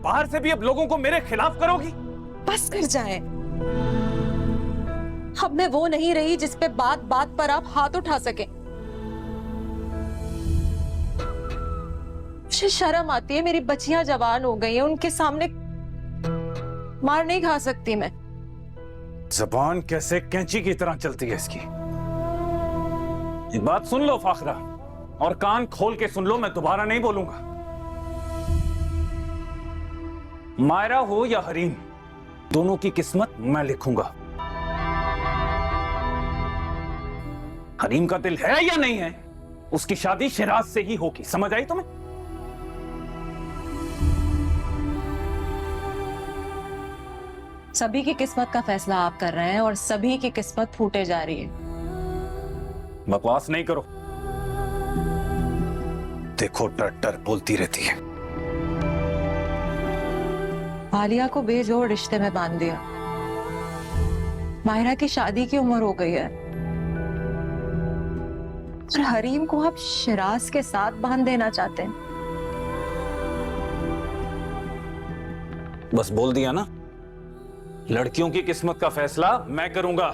बाहर से भी अब लोगों को मेरे खिलाफ करोगी? बस कर जाए। अब मैं वो नहीं रही जिस पे बात बात पर आप हाथ उठा सके। मुझे शर्म आती है, मेरी बच्चियां जवान हो गई हैं, उनके सामने मार नहीं खा सकती मैं। जबान कैसे कैंची की तरह चलती है इसकी। एक बात सुन लो फाखरा, और कान खोल के सुन लो, मैं दोबारा नहीं बोलूंगा। मायरा हो या हरीम, दोनों की किस्मत मैं लिखूंगा। हरीम का दिल है या नहीं है, उसकी शादी शिराज से ही होगी। समझ आई तुम्हें? सभी की किस्मत का फैसला आप कर रहे हैं और सभी की किस्मत फूटे जा रही है। बकवास नहीं करो। देखो डर डर बोलती रहती है। आलिया को बेजोड़ रिश्ते में बांध दिया। मायरा की शादी की उम्र हो गई है और हरीम को आप शिराज के साथ बांध देना चाहते हैं। बस बोल दिया ना, लड़कियों की किस्मत का फैसला मैं करूंगा।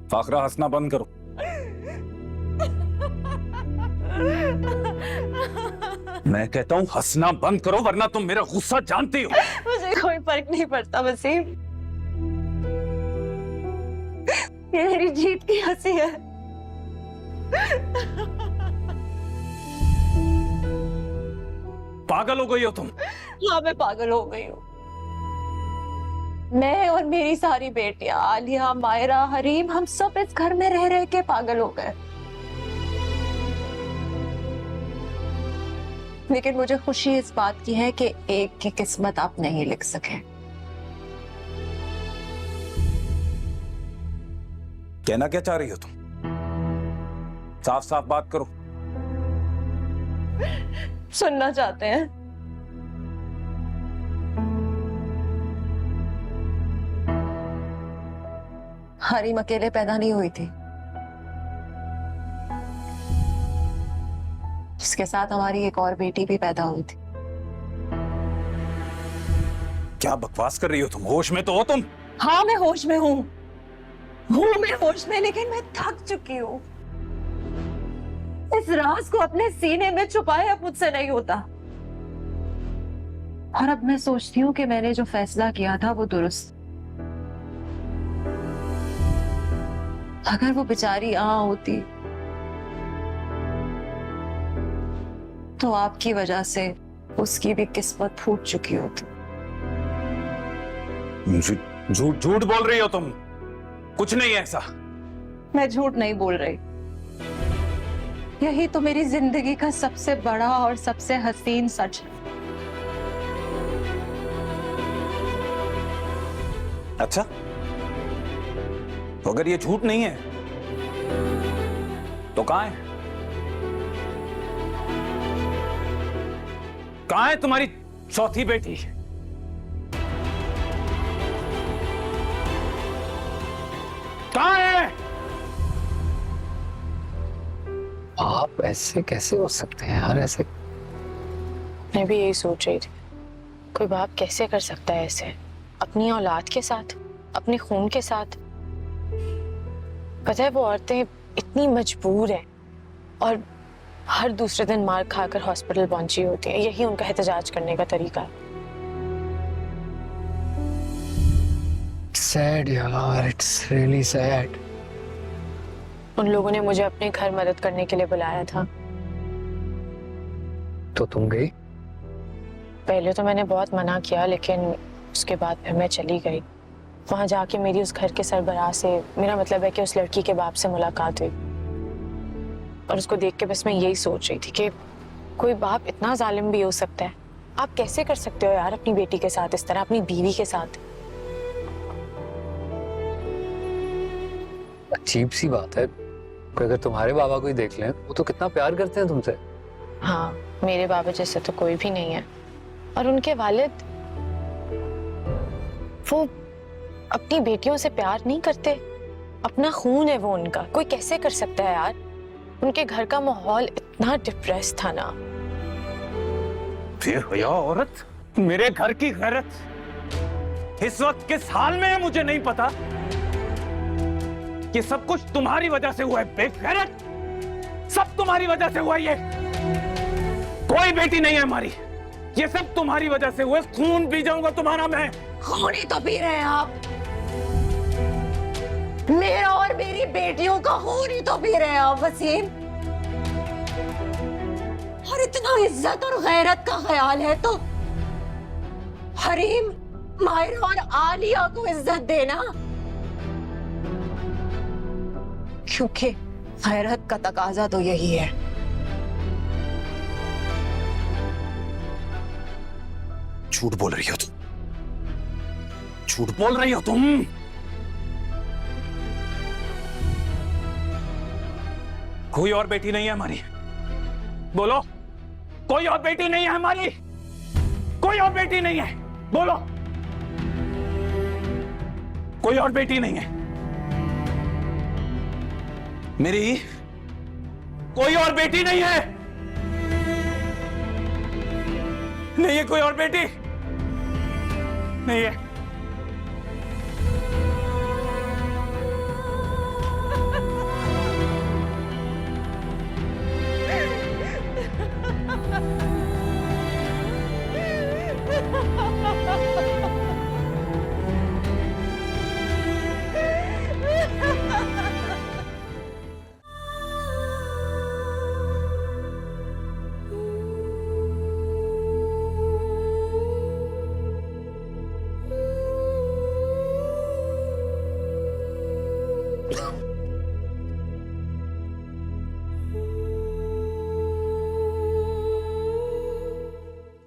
फाखरा, हंसना बंद करो। मैं कहता हूं हंसना बंद करो, वरना तुम मेरा गुस्सा जानती हो। मुझे कोई फर्क नहीं पड़ता वसीम, ये मेरी जीत की हंसी है। पागल हो गई हो तुम? हाँ, मैं पागल हो गई हूँ। मैं और मेरी सारी बेटियां, आलिया, मायरा, हरीम, हम सब इस घर में रह रह के पागल हो गए। लेकिन मुझे खुशी इस बात की है कि एक की किस्मत आप नहीं लिख सके। कहना क्या चाह रही हो तुम? साफ साफ बात करो। सुनना चाहते हैं? हरीम अकेले पैदा नहीं हुई थी, इसके साथ हमारी एक और बेटी भी पैदा हुई थी। क्या बकवास कर रही हो तुम? होश में तो हो तुम? हाँ, मैं होश में हूँ, मैं होश में, लेकिन मैं थक चुकी हूँ। इस राज को अपने सीने में छुपाए अब मुझसे नहीं होता। और अब मैं सोचती हूँ कि मैंने जो फैसला किया था वो दुरुस्त। अगर वो बेचारी होती तो आपकी वजह से उसकी भी किस्मत फूट चुकी होती। झूठ झूठ बोल रही हो तुम। कुछ नहीं है ऐसा। मैं झूठ नहीं बोल रही, यही तो मेरी जिंदगी का सबसे बड़ा और सबसे हसीन सच है। अच्छा, तो अगर ये झूठ नहीं है तो कहां है? कहां है तुम्हारी चौथी बेटी? कहां है? आप ऐसे कैसे हो सकते हैं यार? ऐसे मैं भी यही सोच रही थी, कोई बाप कैसे कर सकता है ऐसे अपनी औलाद के साथ, अपने खून के साथ। पता है वो औरतें इतनी मजबूर हैं और हर दूसरे दिन मार खाकर हॉस्पिटल पहुंची होती है। यही उनका एहतजाज करने का तरीका है। सैड यार, इट्स रियली सैड। उन लोगों ने मुझे अपने घर मदद करने के लिए बुलाया था। तो तुम गई? पहले तो मैंने बहुत मना किया, लेकिन उसके बाद फिर मैं चली गई। वहां जाके मेरी उस घर के सरबराह से, मेरा मतलब है कि उस लड़की के बाप से मुलाकात हुई और उसको देख के बस मैं यही सोच रही थी कि कोई बाप इतना जालिम भी हो सकता है। आप कैसे कर सकते हो यार अपनी बेटी के साथ इस तरह, अपनी बीवी के साथ? अजीब सी बात है, अगर तुम्हारे बाबा को ही देख लें, वो तो कितना प्यार करते हैं तुमसे। हाँ, मेरे बाबा जैसे तो कोई भी नहीं है। और उनके वालिद, वो अपनी बेटियों से प्यार नहीं करते, अपना खून है वो उनका, कोई कैसे कर सकता है यार। उनके घर का माहौल इतना डिप्रेस था ना। बेहया औरत, मेरे घर की गैरत इस वक्त किस हाल में है मुझे नहीं पता। ये सब कुछ तुम्हारी वजह से हुआ है बेगैरत, सब तुम्हारी वजह से हुआ। ये कोई बेटी नहीं है हमारी, ये सब तुम्हारी वजह से हुआ। खून पी जाऊंगा तुम्हारा मैं। खून ही तो पी रहे हैं आप, मेरा और मेरी बेटियों का खून ही तो पी रहे हैं आप वसीम। और इतना इज्जत और गैरत का ख्याल है तो हरीम, मायरा और आलिया को इज्जत देना, क्योंकि गैरत का तकाजा तो यही है। झूठ बोल रही हो तुम, झूठ बोल रही हो तुम। कोई और बेटी नहीं है हमारी, बोलो। कोई और बेटी नहीं है हमारी, कोई और बेटी नहीं है, बोलो। कोई और बेटी नहीं है मेरी, कोई और बेटी नहीं है। नहीं है कोई और बेटी, नहीं है।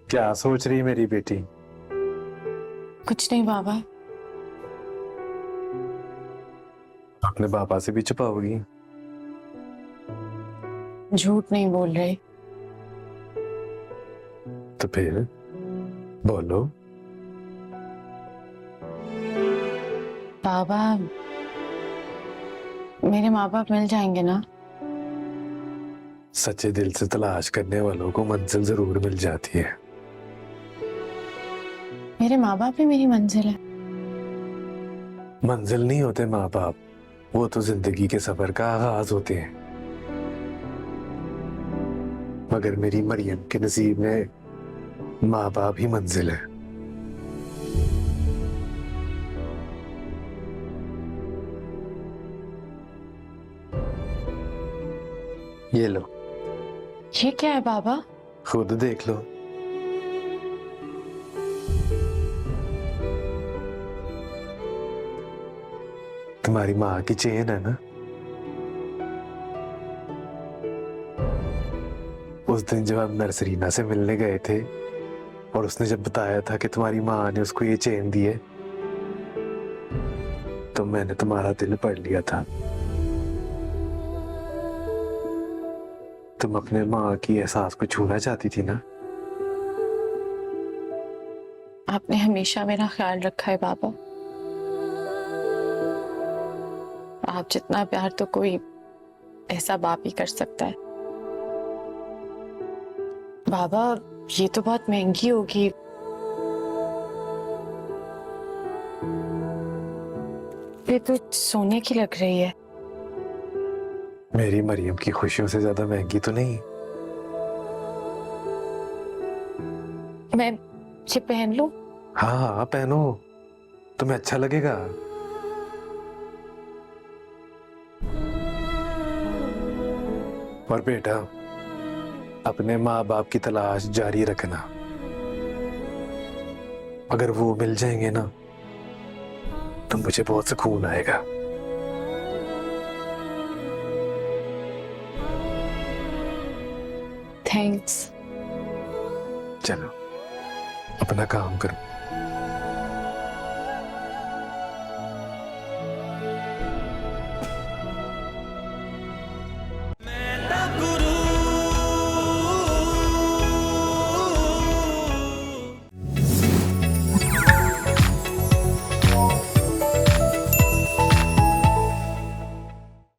क्या सोच रही मेरी बेटी? कुछ नहीं बाबा। अपने पापा से भी छुपाओगी? झूठ नहीं बोल रहे। तो फिर बोलो। बाबा, मेरे माँ बाप मिल जाएंगे ना? सच्चे दिल से तलाश करने वालों को मंजिल जरूर मिल जाती है। मेरे माँ बाप ही मेरी मंजिल है। मंजिल नहीं होते माँ बाप, वो तो जिंदगी के सफर का आगाज होते हैं। मगर मेरी मरियम के नसीब में माँ बाप ही मंजिल है। ये लो। ये क्या है बाबा? खुद देख लो। तुम्हारी माँ की चेन है ना? उस दिन जब हम नर्सरीना से मिलने गए थे और उसने जब बताया था कि तुम्हारी माँ ने उसको ये चेन दी है, तो मैंने तुम्हारा दिल पढ़ लिया था। तुम अपने माँ की एहसास को छूना चाहती थी ना? आपने हमेशा मेरा ख्याल रखा है बाबा। आप जितना प्यार तो कोई ऐसा बाप ही कर सकता है। बाबा, ये तो बहुत महंगी होगी। ये तो सोने की लग रही है। मेरी मरियम की खुशियों से ज्यादा महंगी तो नहीं। मैं ये पहन लूं? हाँ हाँ पहनो, तुम्हें अच्छा लगेगा। और बेटा, अपने माँ बाप की तलाश जारी रखना। अगर वो मिल जाएंगे ना तो मुझे बहुत सुकून आएगा। थैंक्स। चलो अपना काम करो।